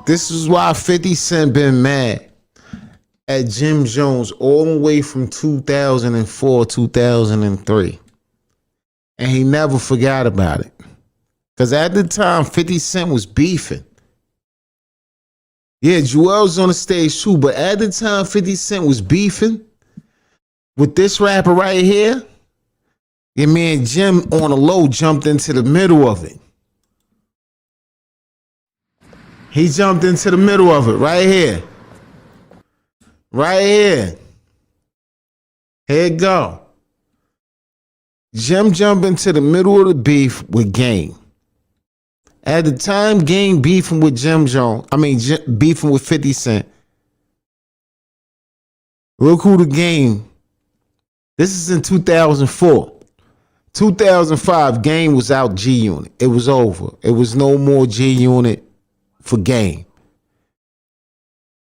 This is why 50 Cent been mad at Jim Jones all the way from 2004, 2003. And he never forgot about it. Because at the time, 50 Cent was beefing. Yeah, Joel's on the stage too, but at the time, 50 Cent was beefing with this rapper right here. Your man Jim on the low jumped into the middle of it. He jumped into the middle of it right here. Right here. Here it go. Jim jumped into the middle of the beef with Game. At the time, Game beefing with beefing with 50 Cent. Look who the Game. This is in 2004. 2005, Game was out G-Unit. It was over. It was no more G-Unit for Game.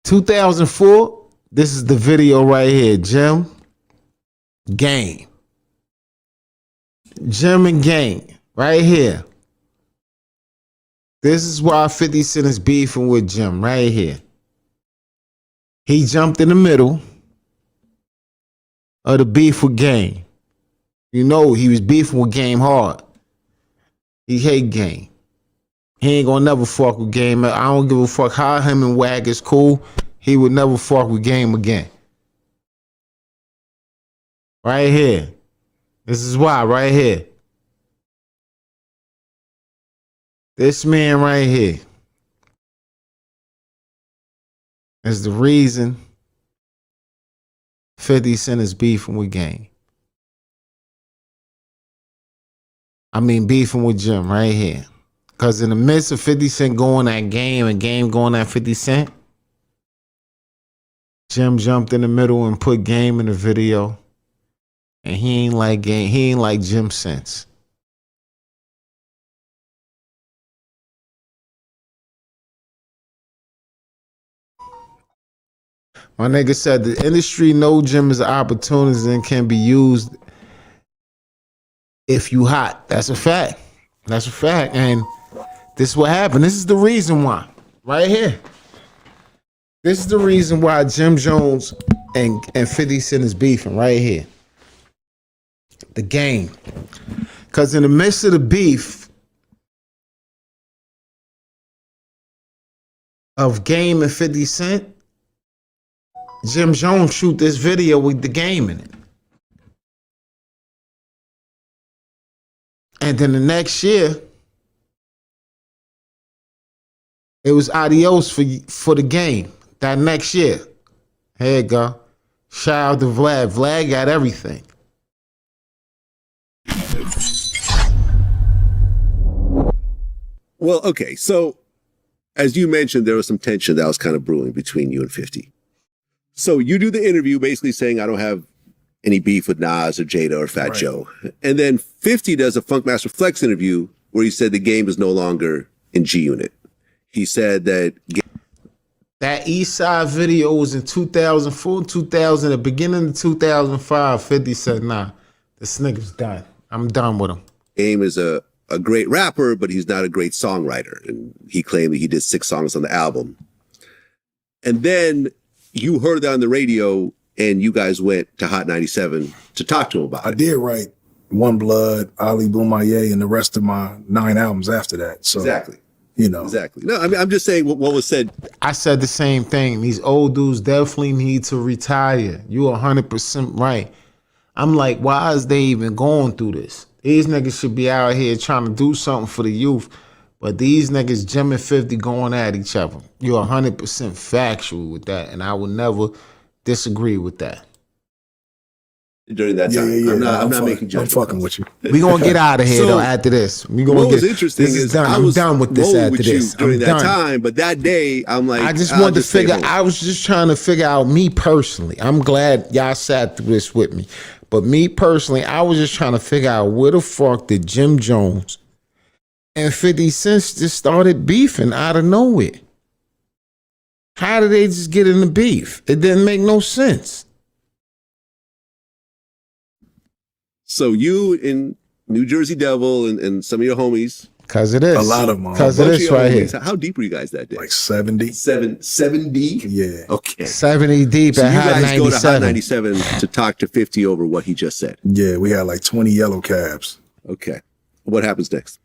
2004, this is the video right here. Jim, Game. Jim and Game, right here. This is why 50 Cent is beefing with Jim, right here. He jumped in the middle of the beef with Game. You know he was beefing with Game hard. He hate Game. He ain't gonna never fuck with Game. I don't give a fuck how him and Wag is cool. He would never fuck with Game again. Right here. This is why, right here. This man right here is the reason 50 Cent is beefing with Game. Beefing with Jim right here. Because in the midst of 50 Cent going at Game and Game going at 50 Cent, Jim jumped in the middle and put Game in the video. And he ain't like Game. He ain't like Jim since. My nigga said the industry know Jim is an opportunity and can be used if you hot. That's a fact. That's a fact. And this is what happened. This is the reason why. Right here. This is the reason why Jim Jones and 50 Cent is beefing right here. The Game. Because in the midst of the beef of Game and 50 Cent, Jim Jones shoot this video with the Game in it. And then the next year, it was adios for the Game. That next year. Here you go. Shout out to Vlad. Vlad got everything. Well, okay. So, as you mentioned, there was some tension that was kind of brewing between you and 50. So you do the interview basically saying, I don't have any beef with Nas or Jada or Fat Joe. And then 50 does a Funkmaster Flex interview where he said the Game is no longer in G-Unit. He said that East Side video was in 2004, 2000, the beginning of 2005. 50 said, nah, this nigga's done. I'm done with him. Game is a great rapper, but he's not a great songwriter. And he claimed that he did 6 songs on the album. And then you heard that on the radio and you guys went to Hot 97 to talk to him about it. I did write One Blood, Ali Boumaier, and the rest of my 9 albums after that. So, exactly. You know. Exactly. No, I'm just saying what was said. I said the same thing. These old dudes definitely need to retire. You 100% right. I'm like, why is they even going through this? These niggas should be out here trying to do something for the youth. But these niggas, Jim and 50, going at each other. You're 100% factual with that. And I will never disagree with that. During that time. Yeah. I'm not making judgments. I'm fucking with you. We gonna get out of here though after this. What was interesting is I'm done with this after this. During that time, but that day I'm like, I just wanted to figure. I was just trying to figure out me personally. I'm glad y'all sat through this with me, but me personally, I was just trying to figure out where the fuck did Jim Jones and 50 Cent just started beefing out of nowhere. How did they just get in the beef? It didn't make no sense. So you and New Jersey Devil and some of your homies Cause it is. A lot of them. Cause it is right here. How deep were you guys that day? Like 70. 70? Yeah. Okay. 70 deep So at you Hot guys go to Hot 97. 97 to talk to 50 over what he just said. Yeah, we had like 20 yellow cabs. Okay. What happens next?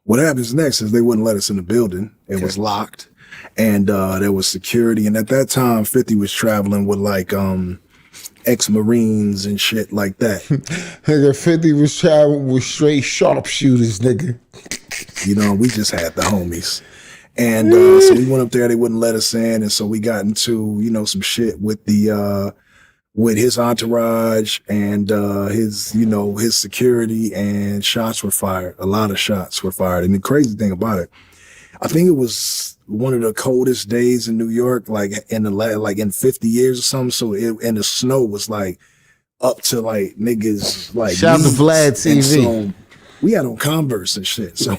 What happens next is they wouldn't let us in the building. It was locked, and there was security. And at that time, 50 was traveling with like ex-Marines and shit like that. Nigga, 50 was traveling with straight sharpshooters, nigga. You know, we just had the homies. And so we went up there, they wouldn't let us in. And so we got into, you know, some shit with the with his entourage and his, you know, his security, and shots were fired. A lot of shots were fired. And the crazy thing about it, I think it was one of the coldest days in New York, like in 50 years or something. So and the snow was like up to like niggas like Shout out to Vlad TV. So we had on Converse and shit. So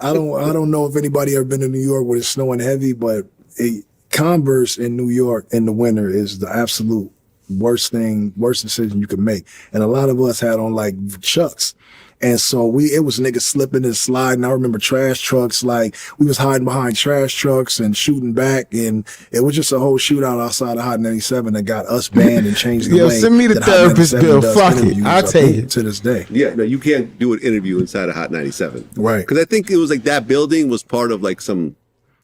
I don't know if anybody ever been to New York where it's snowing heavy, but Converse in New York in the winter is the absolute worst decision you could make. And a lot of us had on like Chucks. And so it was niggas slipping and sliding. I remember trash trucks, like we was hiding behind trash trucks and shooting back. And it was just a whole shootout outside of Hot 97 that got us banned and changed the Yo, way send me the that Hot therapist 97 bill. does Fuck it. interviews I'll up take it. to this day. Yeah, no, you can't do an interview inside of Hot 97. Right. Because I think it was like that building was part of like some...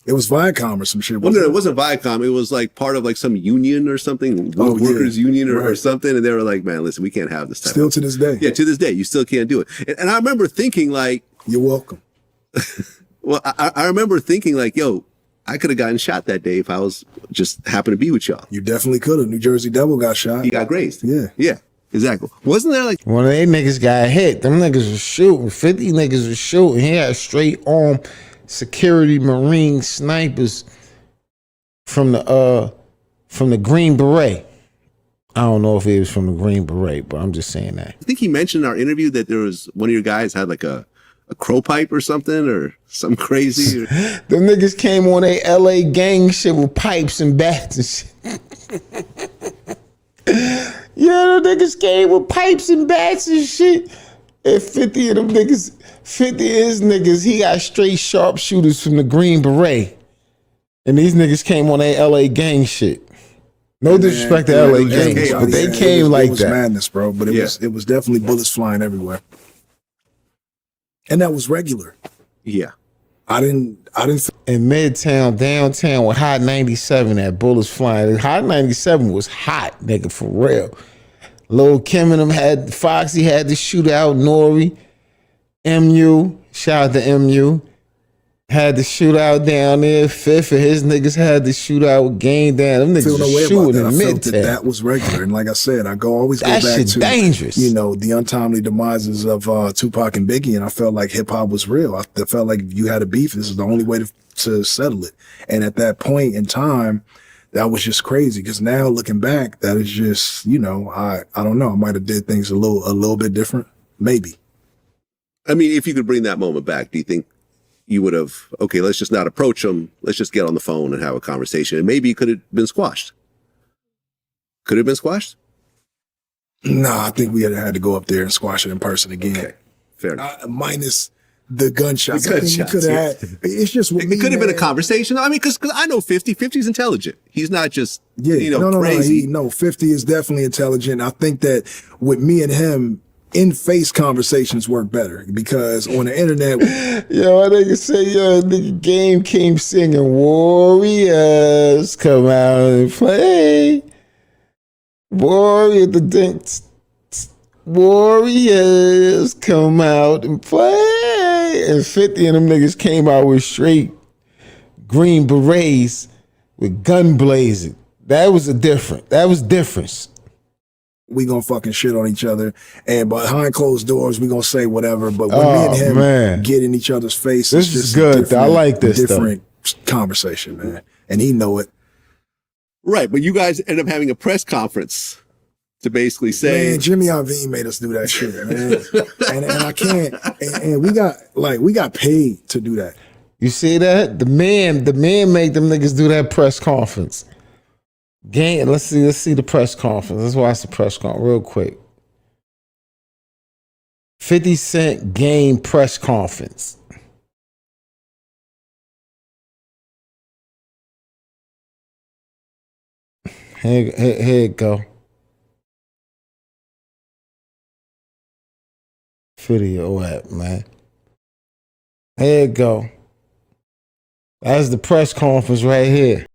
It was Viacom or some shit. Well, no, it wasn't Viacom. It was like part of like some union or something, workers union or something. And they were like, man, listen, we can't have this type Still to this day. Yeah, to this day, you still can't do it. And I remember thinking like... You're welcome. Well, I remember thinking like, yo, I could have gotten shot that day if I was just happened to be with y'all. You definitely could have. New Jersey Devil got shot. He got grazed. Yeah. Yeah, exactly. Wasn't there like... One of they niggas got hit. Them niggas was shooting. 50 niggas was shooting. He had straight arm security Marine snipers from the Green Beret. I don't know if it was from the Green Beret, but I'm just saying that. I think he mentioned in our interview that there was one of your guys had like a crow pipe or something or some crazy. Them niggas came on a LA gang shit with pipes and bats and shit. Yeah, them niggas came with pipes and bats and shit. And 50 of them niggas, 50 of his niggas, he got straight sharpshooters from the Green Beret. And these niggas came on a LA gang shit. No disrespect to LA gangs, but they came like it was that. madness, bro. But it was definitely bullets flying everywhere. And that was regular. Yeah. I didn't In Midtown, downtown with Hot 97, that bullets flying. Hot 97 was hot, nigga, for real. Lil Kim and them had, Foxy had to shoot out Nori. MU, shout out to MU. Had to shoot out down there. Fifth and his niggas had to shoot out game down. Them niggas feel no way was about shooting that. in I felt that Midtown. that was regular. And like I said, I always go That back shit to dangerous. You know, the untimely demises of Tupac and Biggie, and I felt like hip hop was real. I felt like if you had a beef, this is the only way to settle it. And at that point in time, that was just crazy. Because now looking back, that is just, you know, I don't know. I might have did things a little bit different, maybe. I mean, if you could bring that moment back, do you think you would have, okay, let's just not approach him. Let's just get on the phone and have a conversation. And maybe it could have been squashed. Could it have been squashed? Nah, I think we had to go up there and squash it in person again. Okay, fair enough. Minus the gunshots. The gunshots, I think we could have had, it's just with me, It could have been a man. conversation. I mean, because I know 50. 50's intelligent. He's not just, crazy. No, 50 is definitely intelligent. I think that with me and him, in-face conversations work better because on the internet. Yo, I nigga say, nigga Game came singing Warriors come out and play. Warriors come out and play. And 50 of them niggas came out with straight Green Berets with gun blazing. That was difference. We gonna fucking shit on each other, and behind closed doors, we gonna say whatever. But when me and him get in each other's face, this it's just is good. I like this different conversation, man. And he know it. Right, but you guys end up having a press conference to basically say, man, Jimmy Iovine made us do that shit, man. and I can't. And we got paid to do that. You see that? The man made them niggas do that press conference. Game, let's see the press conference. Let's watch the press conference real quick. 50 Cent game press conference. Here it go. Video at, man. Here it go. That's the press conference right here.